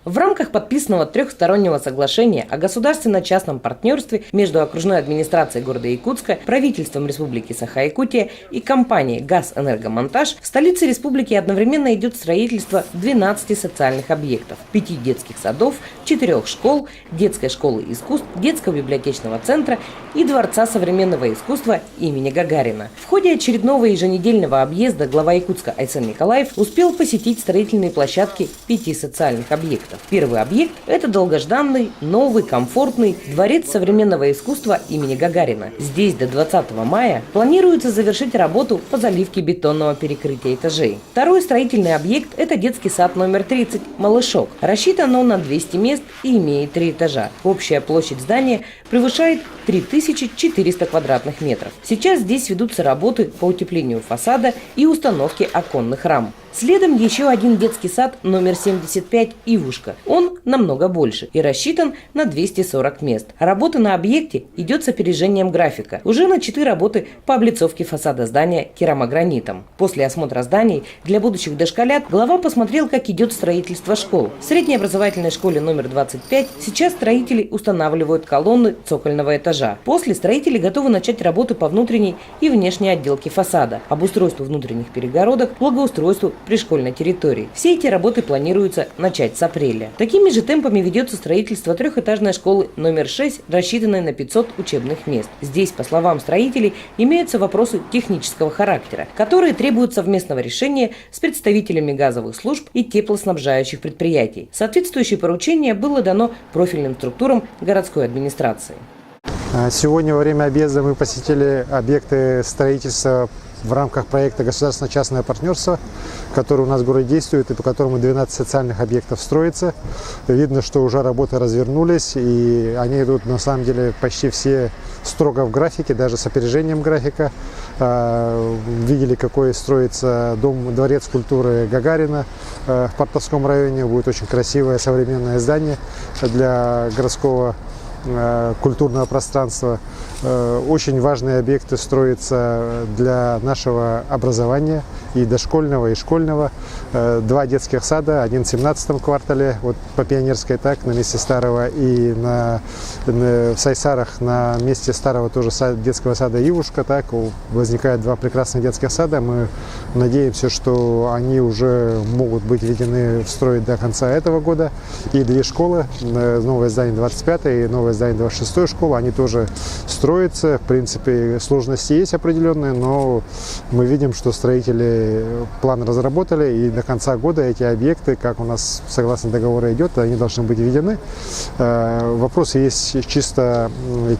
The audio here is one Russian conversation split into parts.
В рамках подписанного трехстороннего соглашения о государственно-частном партнерстве между окружной администрацией города Якутска, правительством Республики Саха-Якутия и компанией «Газэнергомонтаж» в столице республики одновременно идет строительство 12 социальных объектов, 5 детских садов, 4 школ, детской школы искусств, детского библиотечного центра и Дворца современного искусства имени Гагарина. В ходе очередного еженедельного объезда глава Якутска Айсен Николаев успел посетить строительные площадки 5 социальных объектов. Первый объект – это долгожданный, новый, комфортный Дворец современного искусства имени Гагарина. Здесь до 20 мая планируется завершить работу по заливке бетонного перекрытия этажей. Второй строительный объект – это детский сад номер 30 «Малышок». Рассчитан он на 200 мест и имеет 3 этажа. Общая площадь здания превышает 3400 квадратных метров. Сейчас здесь ведутся работы по утеплению фасада и установке оконных рам. Следом еще один детский сад номер 75 «Ивушка». Он намного больше и рассчитан на 240 мест. Работа на объекте идет с опережением графика. Уже начаты работы по облицовке фасада здания керамогранитом. После осмотра зданий для будущих дошколят глава посмотрел, как идет строительство школ. В средней образовательной школе номер 25 сейчас строители устанавливают колонны цокольного этажа. После строители готовы начать работы по внутренней и внешней отделке фасада, обустройству внутренних перегородок, благоустройству пришкольной территории. Все эти работы планируется начать с апреля. Такими же темпами ведется строительство трехэтажной школы номер 6, рассчитанной на 500 учебных мест. Здесь, по словам строителей, имеются вопросы технического характера, которые требуют совместного решения с представителями газовых служб и теплоснабжающих предприятий. Соответствующее поручение было дано профильным структурам городской администрации. Сегодня во время объезда мы посетили объекты строительства в рамках проекта «Государственно-частное партнерство», который у нас в городе действует и по которому 12 социальных объектов строится. Видно, что уже работы развернулись, и они идут на самом деле почти все строго в графике, даже с опережением графика. Видели, какой строится дворец культуры Гагарина в Портовском районе. Будет очень красивое современное здание для городского культурного пространства. Очень важные объекты строятся для нашего образования, и дошкольного, и школьного. 2 детских сада, один в 17-м квартале, вот по Пионерской, так, на месте старого, и в Сайсарах на месте старого тоже детского сада Ивушка, так, возникает 2 прекрасных детских сада. Мы надеемся, что они уже могут быть введены в строй до конца этого года. И 2 школы, новое здание 25-й и новое здание 26-й школы, они тоже строятся. В принципе, сложности есть определенные, но мы видим, что строители план разработали, и до конца года эти объекты, как у нас согласно договору идет, они должны быть введены. Вопросы есть чисто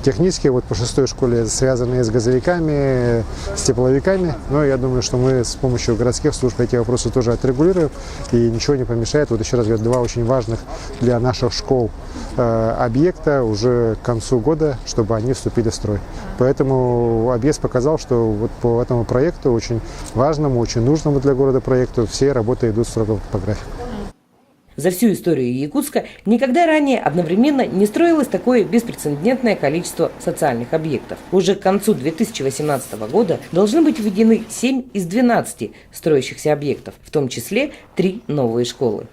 технические, вот по 6-й школе, связанные с газовиками, с тепловиками, но я думаю, что мы с помощью городских служб эти вопросы тоже отрегулируем, и ничего не помешает. Вот еще раз говорю, 2 очень важных для наших школ объекта уже к концу года, чтобы они вступили в строй. Поэтому объезд показал, что вот по этому проекту, очень важному, очень нужному для города проекту, все работы идут строго по графику. За всю историю Якутска никогда ранее одновременно не строилось такое беспрецедентное количество социальных объектов. Уже к концу 2018 года должны быть введены 7 из 12 строящихся объектов, в том числе 3 новые школы.